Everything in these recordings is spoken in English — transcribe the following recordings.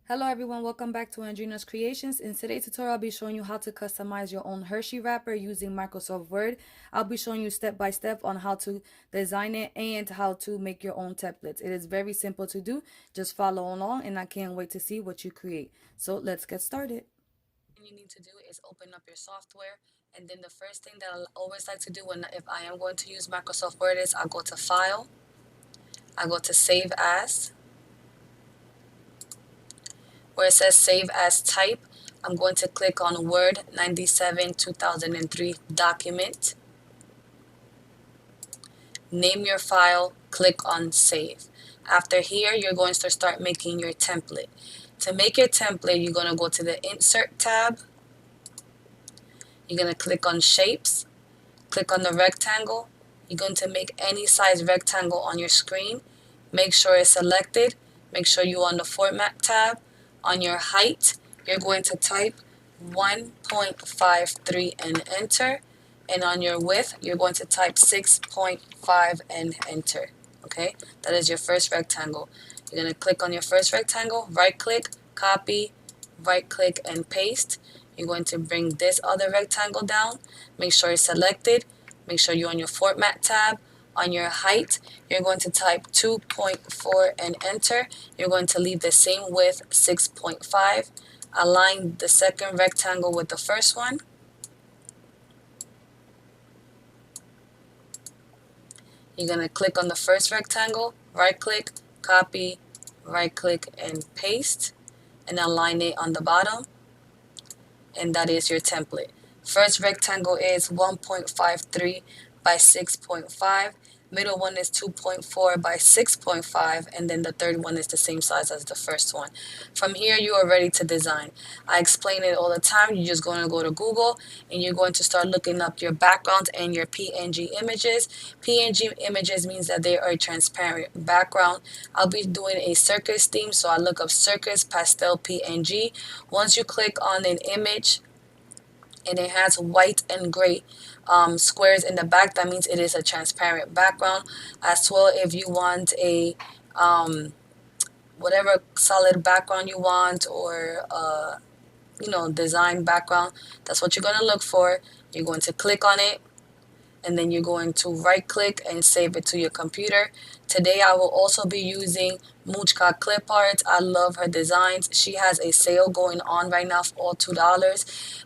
Hello everyone, welcome back to Andrina's Creations. In today's tutorial, I'll be showing you how to customize your own Hershey wrapper using Microsoft Word. I'll be showing you step by step on how to design it and how to make your own templates. It is very simple to do. Just follow along and I can't wait to see what you create. So let's get started. What you need to do is open up your software, and then the first thing that I always like to do if I am going to use Microsoft Word is I go to File, I go to Save As. Where it says Save as Type, I'm going to click on Word 97 2003 Document. Name your file, click on Save. After here, you're going to start making your template. To make your template, you're going to go to the Insert tab. You're going to click on Shapes. Click on the rectangle. You're going to make any size rectangle on your screen. Make sure it's selected. Make sure you're on the Format tab. On your height, you're going to type 1.53 and enter. And on your width, you're going to type 6.5 and enter. Okay, that is your first rectangle. You're going to click on your first rectangle, right click, copy, right click and paste. You're going to bring this other rectangle down. Make sure it's selected. Make sure you're on your Format tab. On your height, you're going to type 2.4 and enter. You're going to leave the same width, 6.5. Align the second rectangle with the first one. You're going to click on the first rectangle, right click, copy, right click and paste, and align it on the bottom. And that is your template. First rectangle is 1.53 by 6.5. Middle one is 2.4 by 6.5, and then the third one is the same size as the first one. From here, you are ready to design. I explain it all the time. You're just going to go to Google and you're going to start looking up your backgrounds and your PNG images. PNG images means that they are a transparent background. I'll be doing a circus theme, so I look up circus pastel PNG. Once you click on an image, and it has white and gray squares in the back, that means it is a transparent background. As well, if you want a whatever solid background you want, or design background, that's what you're going to look for. You're going to click on it, and then you're going to right click and save it to your computer. Today I will also be using Mujka Clipart. I love her designs. She has a sale going on right now for all $2,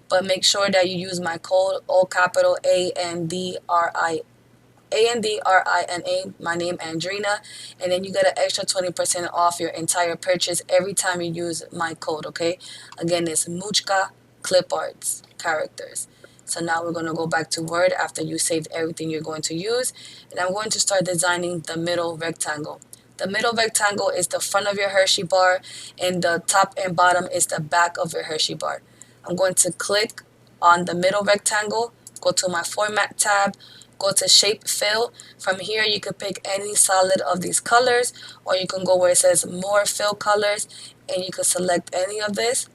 but make sure that you use my code, all capital ANDRINA, my name Andrina, and then you get an extra 20% off your entire purchase every time you use my code. Okay, again, it's Mujka Cliparts characters. So now we're going to go back to Word after you saved everything you're going to use, and I'm going to start designing the middle rectangle. The middle rectangle is the front of your Hershey bar, and the top and bottom is the back of your Hershey bar. I'm going to click on the middle rectangle, go to my Format tab, go to Shape Fill. From here, you can pick any solid of these colors, or you can go where it says More Fill Colors, and you can select any of this.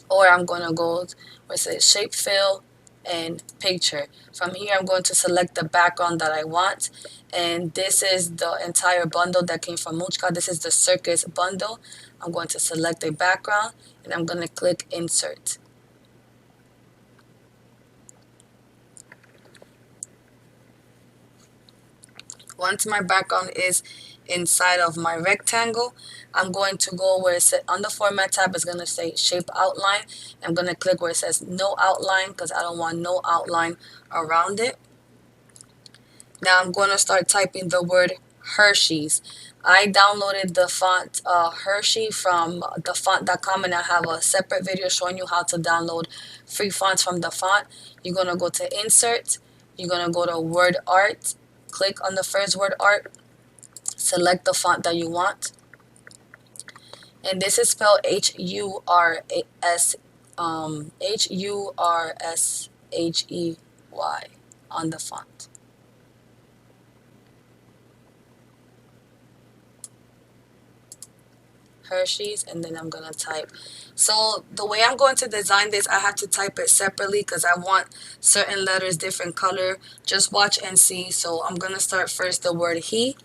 Or I'm going to go where it says Shape Fill and Picture. From here, I'm going to select the background that I want. And this is the entire bundle that came from Mujka. This is the circus bundle. I'm going to select a background, and I'm going to click Insert. Once my background is inside of my rectangle, I'm going to go where it says on the Format tab, it's going to say Shape Outline. I'm going to click where it says No Outline, because I don't want no outline around it. Now I'm going to start typing the word Hershey's. I downloaded the font Hershey from thefont.com, and I have a separate video showing you how to download free fonts from the font. You're going to go to Insert. You're going to go to Word Art. Click on the first word Art. Select the font that you want. And this is spelled H-U-R-S-H-E-Y on the font. Hershey's, and then I'm gonna type. So the way I'm going to design this, I have to type it separately because I want certain letters different color. Just watch and see. So I'm gonna start first the word he.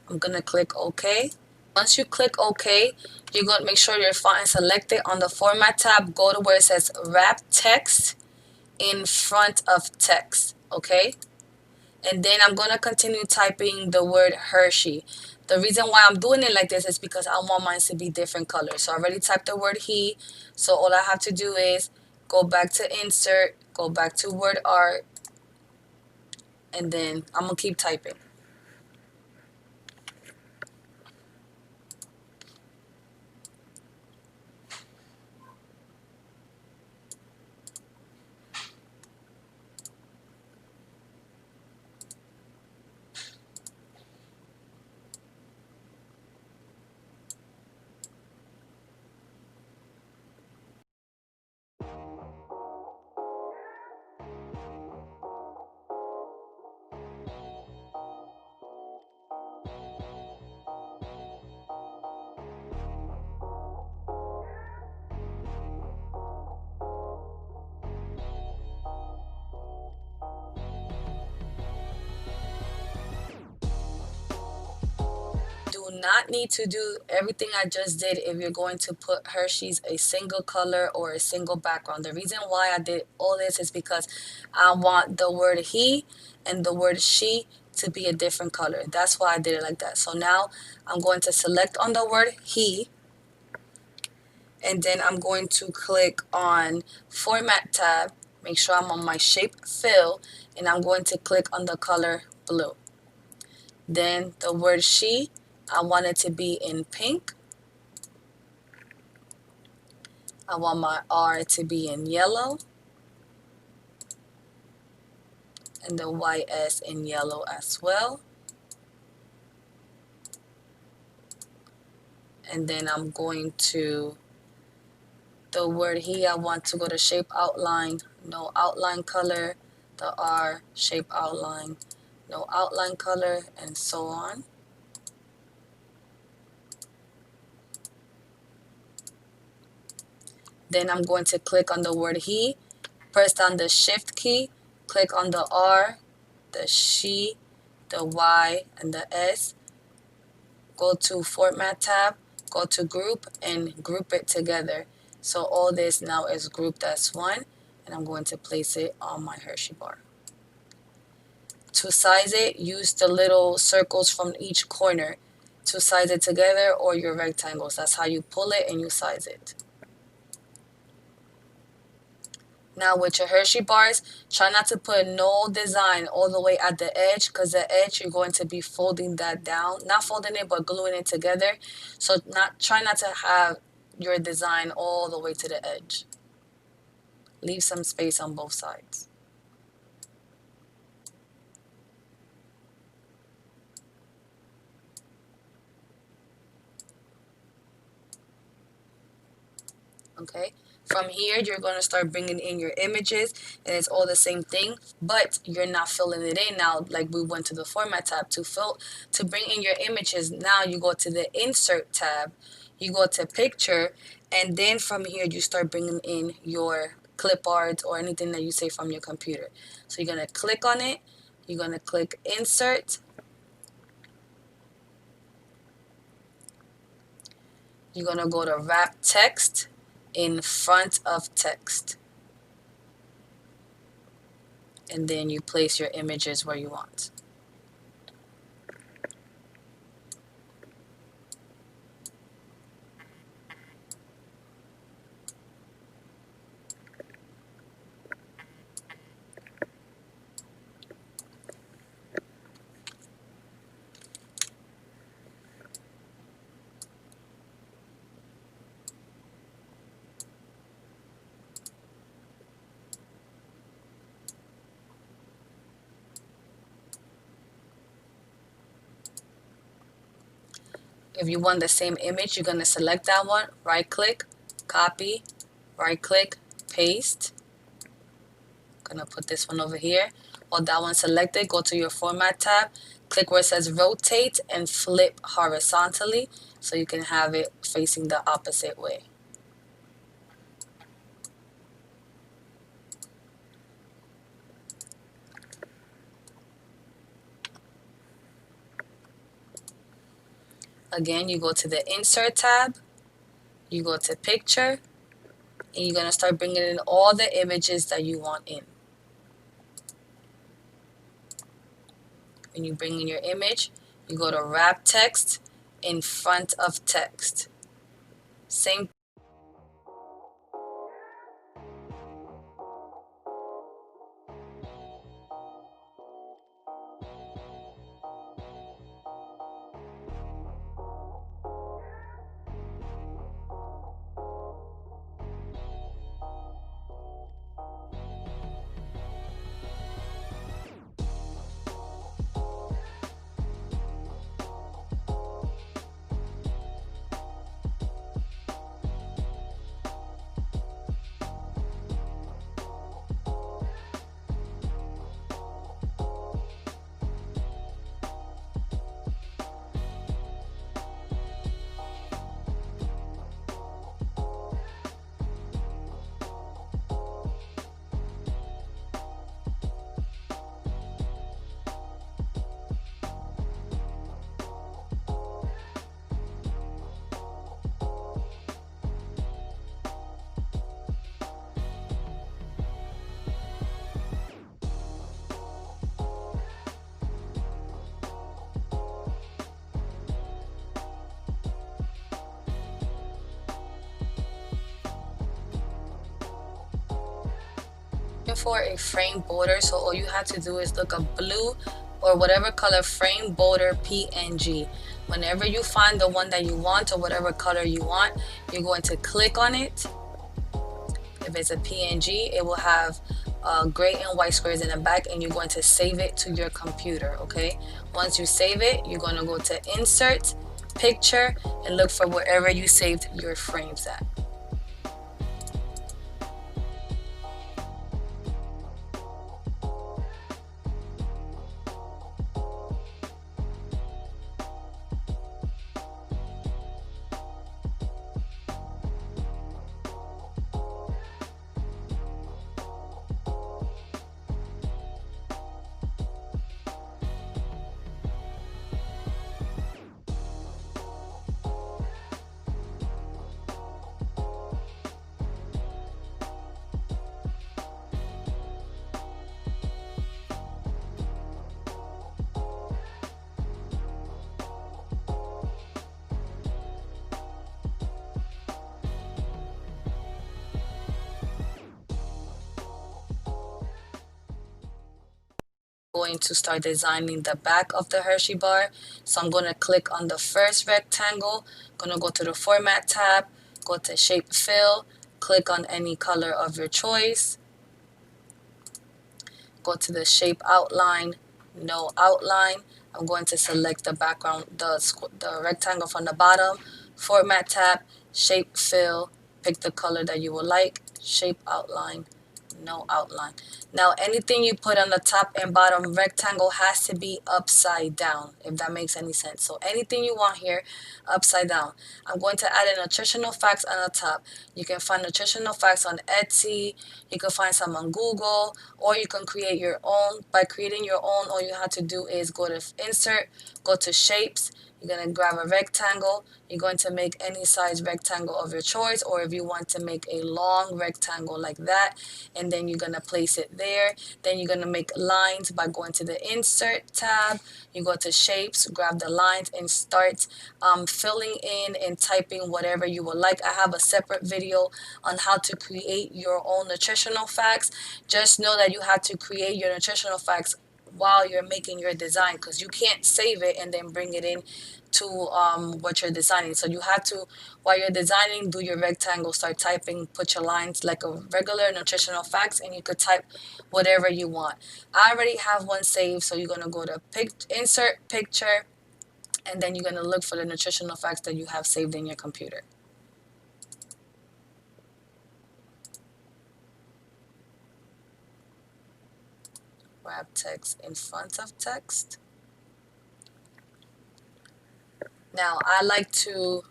I'm gonna click OK. Once you click OK, you're going to make sure your font is selected. On the Format tab, go to where it says Wrap Text in front of text, okay? And then I'm going to continue typing the word Hershey. The reason why I'm doing it like this is because I want mine to be different colors. So I already typed the word he, so all I have to do is go back to Insert, go back to Word Art, and then I'm going to keep typing. Do not need to do everything I just did if you're going to put Hershey's a single color or a single background. The reason why I did all this is because I want the word he and the word she to be a different color. That's why I did it like that. So now I'm going to select on the word he, and then I'm going to click on Format tab, make sure I'm on my shape fill, and I'm going to click on the color blue. Then the word she, I want it to be in pink. I want my R to be in yellow and the YS in yellow as well. And then I'm going to, the word he, I want to go to shape outline, no outline color, the R, shape outline, no outline color, and so on. Then I'm going to click on the word he, press down the shift key, click on the R, the she, the Y, and the S. Go to Format tab, go to Group, and group it together. So all this now is grouped as one, and I'm going to place it on my Hershey bar. To size it, use the little circles from each corner to size it together, or your rectangles. That's how you pull it and you size it. Now with your Hershey bars, try not to put no design all the way at the edge, because the edge you're going to be folding that down. Not folding it, but gluing it together. So try not to have your design all the way to the edge. Leave some space on both sides. Okay, from here you're going to start bringing in your images, and it's all the same thing, but you're not filling it in now. Like we went to the Format tab to bring in your images. Now you go to the Insert tab, you go to Picture, and then from here you start bringing in your clip art or anything that you save from your computer. So you're going to click on it, you're going to click Insert, you're going to go to Wrap Text in front of text, and then you place your images where you want. If you want the same image, you're going to select that one, right click, copy, right click, paste. I'm going to put this one over here. While that one's selected, go to your Format tab, click where it says rotate, and flip horizontally so you can have it facing the opposite way. Again, you go to the Insert tab, you go to Picture, and you're going to start bringing in all the images that you want in. When you bring in your image, you go to Wrap Text in front of text. Same. For a frame border, so all you have to do is look up blue or whatever color frame border PNG. Whenever you find the one that you want or whatever color you want, you're going to click on it. If it's a PNG, it will have gray and white squares in the back, and you're going to save it to your computer. Okay, once you save it, you're going to go to Insert, Picture, and look for wherever you saved your frames at. Going to start designing the back of the Hershey bar. So I'm going to click on the first rectangle, going to go to the Format tab, go to Shape Fill, click on any color of your choice, go to the Shape Outline, No Outline. I'm going to select the background, the rectangle from the bottom, Format tab, Shape Fill, pick the color that you would like, Shape Outline, No outline. Now anything you put on the top and bottom rectangle has to be upside down, if that makes any sense. So anything you want here, upside down. I'm going to add in nutritional facts on the top. You can find nutritional facts on Etsy, you can find some on Google, or you can create your own. By creating your own, all you have to do is go to Insert, go to Shapes, you're going to grab a rectangle. You're going to make any size rectangle of your choice, or if you want to make a long rectangle like that, and then you're going to place it there. Then you're going to make lines by going to the Insert tab. You go to Shapes, grab the lines, and start filling in and typing whatever you would like. I have a separate video on how to create your own nutritional facts. Just know that you have to create your nutritional facts while you're making your design, because you can't save it and then bring it in to what you're designing. So you have to, while you're designing, do your rectangle, start typing, put your lines like a regular nutritional facts, and you could type whatever you want. I already have one saved, so you're going to go to Insert Picture, and then you're going to look for the nutritional facts that you have saved in your computer. Wrap text in front of text. Now I like to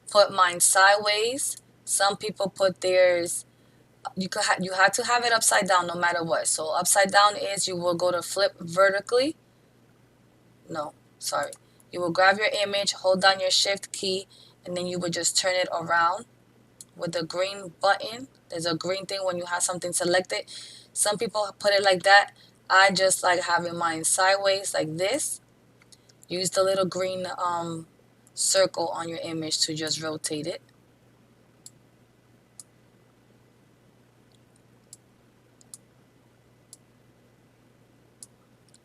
put mine sideways. Some people put theirs, you have to have it upside down no matter what. So upside down is you will go to flip vertically. No, sorry. You will grab your image, hold down your shift key, and then you would just turn it around with the green button. There's a green thing when you have something selected. Some people put it like that. I just like having mine sideways like this. Use the little green circle on your image to just rotate it.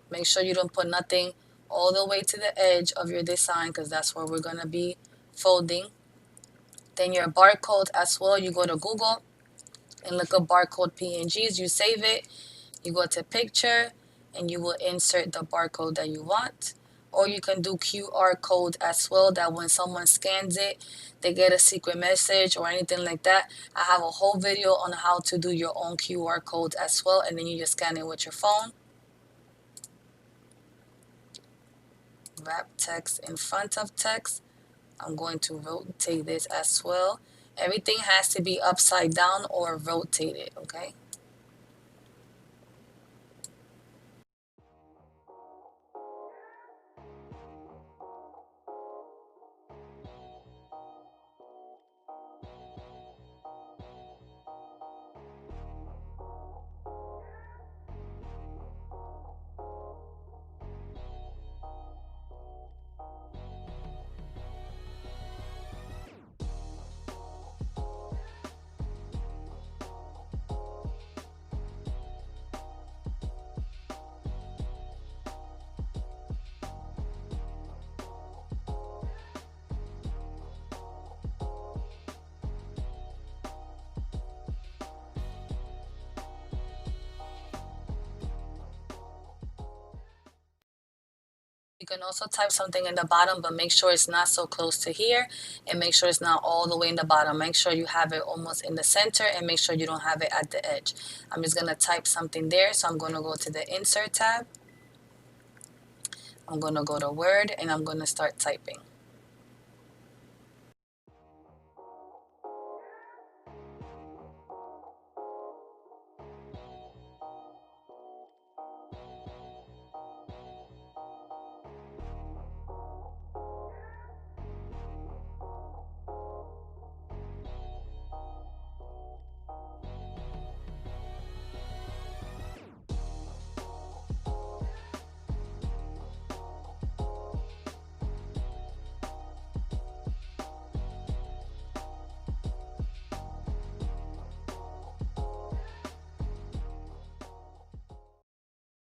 Make sure you don't put nothing all the way to the edge of your design, because that's where we're going to be folding. Then your barcode as well, you go to Google and look up barcode PNGs, you save it, you go to picture, and you will insert the barcode that you want. Or you can do QR code as well, that when someone scans it, they get a secret message or anything like that. I have a whole video on how to do your own QR code as well, and then you just scan it with your phone. Wrap text in front of text. I'm going to rotate this as well. Everything has to be upside down or rotated, okay? You can also type something in the bottom, but make sure it's not so close to here, and make sure it's not all the way in the bottom. Make sure you have it almost in the center, and make sure you don't have it at the edge. I'm just gonna type something there, so I'm gonna go to the Insert tab. I'm gonna go to Word, and I'm gonna start typing.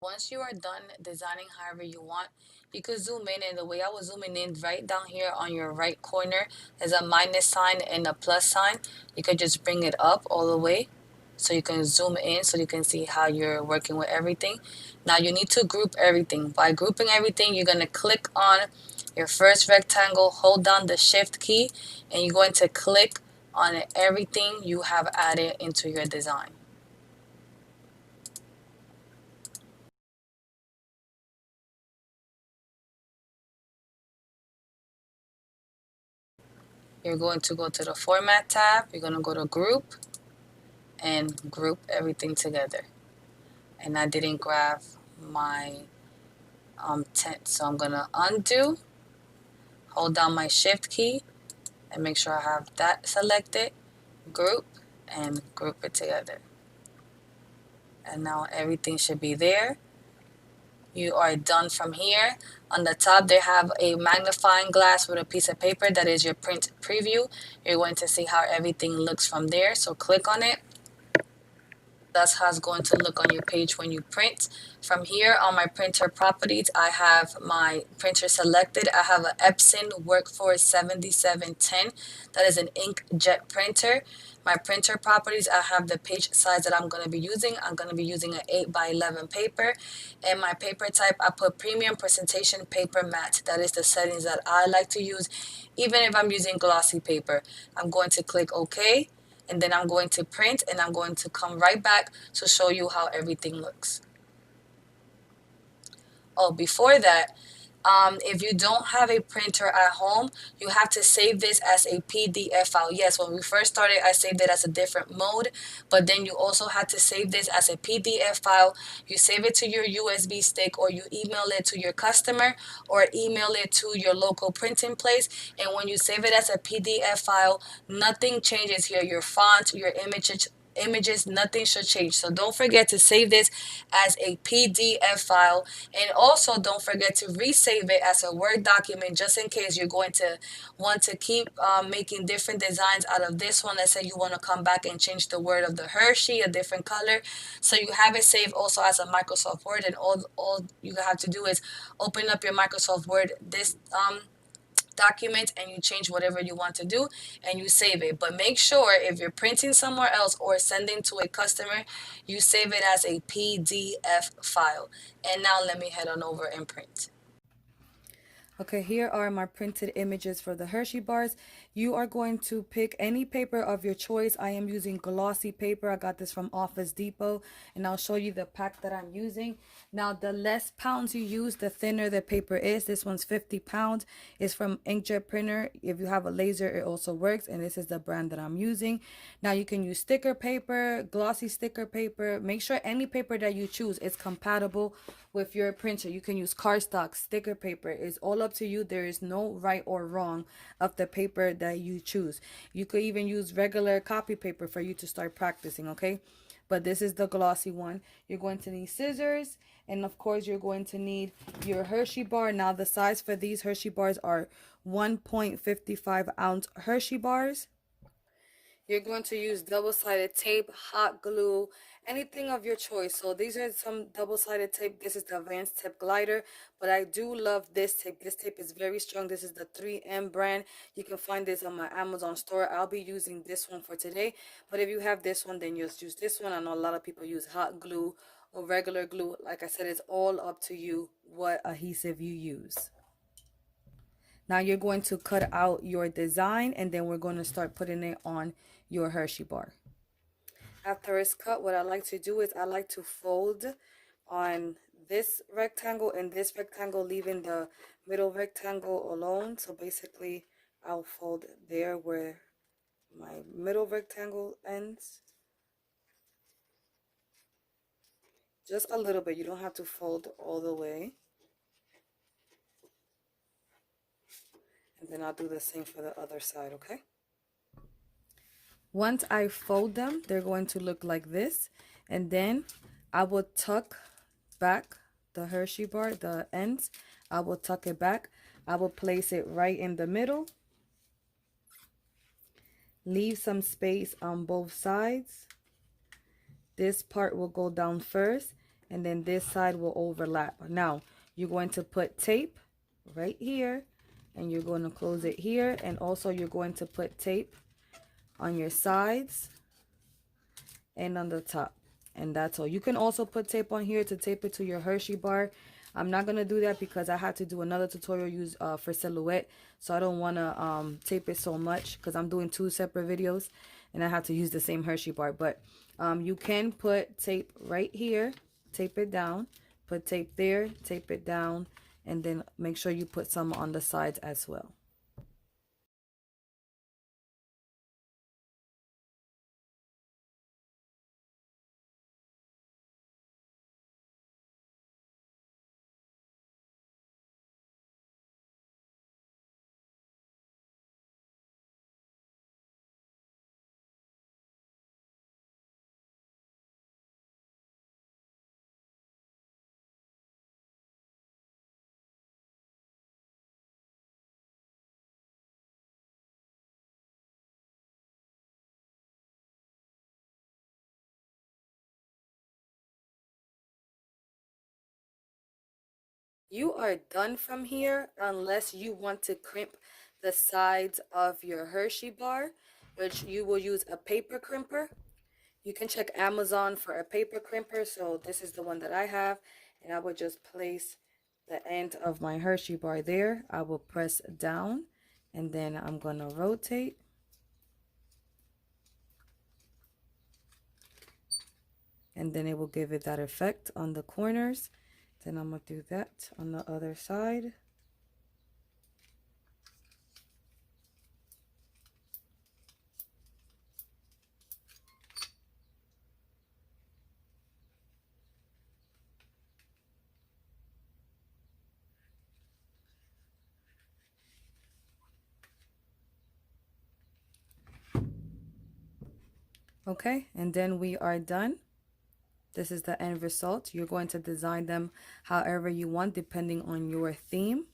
Once you are done designing however you want, you could zoom in, and the way I was zooming in, right down here on your right corner is a minus sign and a plus sign. You could just bring it up all the way so you can zoom in, so you can see how you're working with everything. Now you need to group everything. By grouping everything, you're going to click on your first rectangle, hold down the shift key, and you're going to click on everything you have added into your design. You're going to go to the Format tab, you're going to go to Group, and group everything together. And I didn't grab my tent, so I'm going to undo, hold down my Shift key, and make sure I have that selected, group, and group it together. And now everything should be there. You are done from here. On the top, they have a magnifying glass with a piece of paper that is your print preview. You're going to see how everything looks from there, so click on it. That's how it's going to look on your page when you print. From here on my printer properties, I have my printer selected. I have an Epson Workforce 7710. That is an inkjet printer. My printer properties, I have the page size that I'm going to be using. I'm going to be using an 8x11 paper. And my paper type, I put premium presentation paper matte. That is the settings that I like to use, even if I'm using glossy paper. I'm going to click OK. And then I'm going to print, and I'm going to come right back to show you how everything looks. Oh, before that, If you don't have a printer at home, you have to save this as a PDF file. Yes, when we first started, I saved it as a different mode, but then you also had to save this as a PDF file. You save it to your USB stick, or you email it to your customer, or email it to your local printing place. And when you save it as a PDF file, nothing changes here. Your font, your images, nothing should change. So don't forget to save this as a PDF file, and also don't forget to resave it as a Word document, just in case you're going to want to keep making different designs out of this one. Let's say you want to come back and change the word of the Hershey a different color, so you have it saved also as a Microsoft Word. And all you have to do is open up your Microsoft Word, this document, and you change whatever you want to do, and you save it. But make sure if you're printing somewhere else or sending to a customer, you save it as a PDF file. And now let me head on over and print. Okay, here are my printed images for the Hershey bars. You are going to pick any paper of your choice. I am using glossy paper. I got this from Office Depot, and I'll show you the pack that I'm using. Now, the less pounds you use, the thinner the paper is. This one's 50 pounds. It's from inkjet printer. If you have a laser, it also works, and this is the brand that I'm using. Now, you can use sticker paper, glossy sticker paper. Make sure any paper that you choose is compatible with your printer. You can use cardstock, sticker paper. It's all up to you. There is no right or wrong of the paper that you choose. You could even use regular copy paper for you to start practicing, okay? But this is the glossy one. You're going to need scissors, and of course you're going to need your Hershey bar. Now the size for these Hershey bars are 1.55 ounce Hershey bars. You're going to use double-sided tape, hot glue, anything of your choice. So these are some double-sided tape. This is the Advanced Tip Glider, but I do love this tape. This tape is very strong. This is the 3M brand. You can find this on my Amazon store. I'll be using this one for today, but if you have this one, then just use this one. I know a lot of people use hot glue or regular glue. Like I said, it's all up to you what adhesive you use. Now you're going to cut out your design, and then we're going to start putting it on your Hershey bar. After it's cut, what I like to do is I like to fold on this rectangle and this rectangle, leaving the middle rectangle alone. So basically, I'll fold there where my middle rectangle ends. Just a little bit. You don't have to fold all the way. And then I'll do the same for the other side, okay? Once I fold them, they're going to look like this. And then I will tuck back the Hershey bar, the ends. I will tuck it back. I will place it right in the middle. Leave some space on both sides. This part will go down first, and then this side will overlap. Now, you're going to put tape right here, and you're going to close it here. And also you're going to put tape on your sides and on the top, and that's all. You can also put tape on here to tape it to your Hershey bar. I'm not gonna do that because I have to do another tutorial use for silhouette, so I don't want to tape it so much because I'm doing two separate videos and I have to use the same Hershey bar. But you can put tape right here, tape it down, put tape there, tape it down, and then make sure you put some on the sides as well. You are done from here unless you want to crimp the sides of your Hershey bar, which you will use a paper crimper. You can check Amazon for a paper crimper. So this is the one that I have, and I would just place the end of my Hershey bar there. I will press down, and then I'm going to rotate. And then it will give it that effect on the corners. Then I'm going to do that on the other side. Okay, and then we are done. This is the end result. You're going to design them however you want depending on your theme.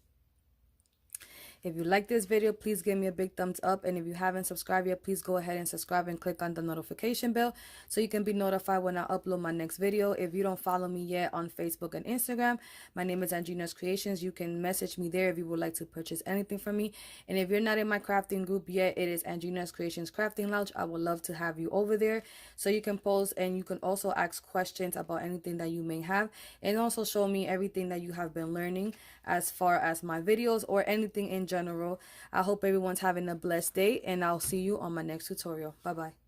If you like this video, please give me a big thumbs up. And if you haven't subscribed yet, please go ahead and subscribe and click on the notification bell so you can be notified when I upload my next video. If you don't follow me yet on Facebook and Instagram, my name is Andrina's Creations. You can message me there if you would like to purchase anything from me. And if you're not in my crafting group yet, it is Andrina's Creations Crafting Lounge. I would love to have you over there so you can post, and you can also ask questions about anything that you may have, and also show me everything that you have been learning as far as my videos or anything in general. I hope everyone's having a blessed day, and I'll see you on my next tutorial. Bye bye.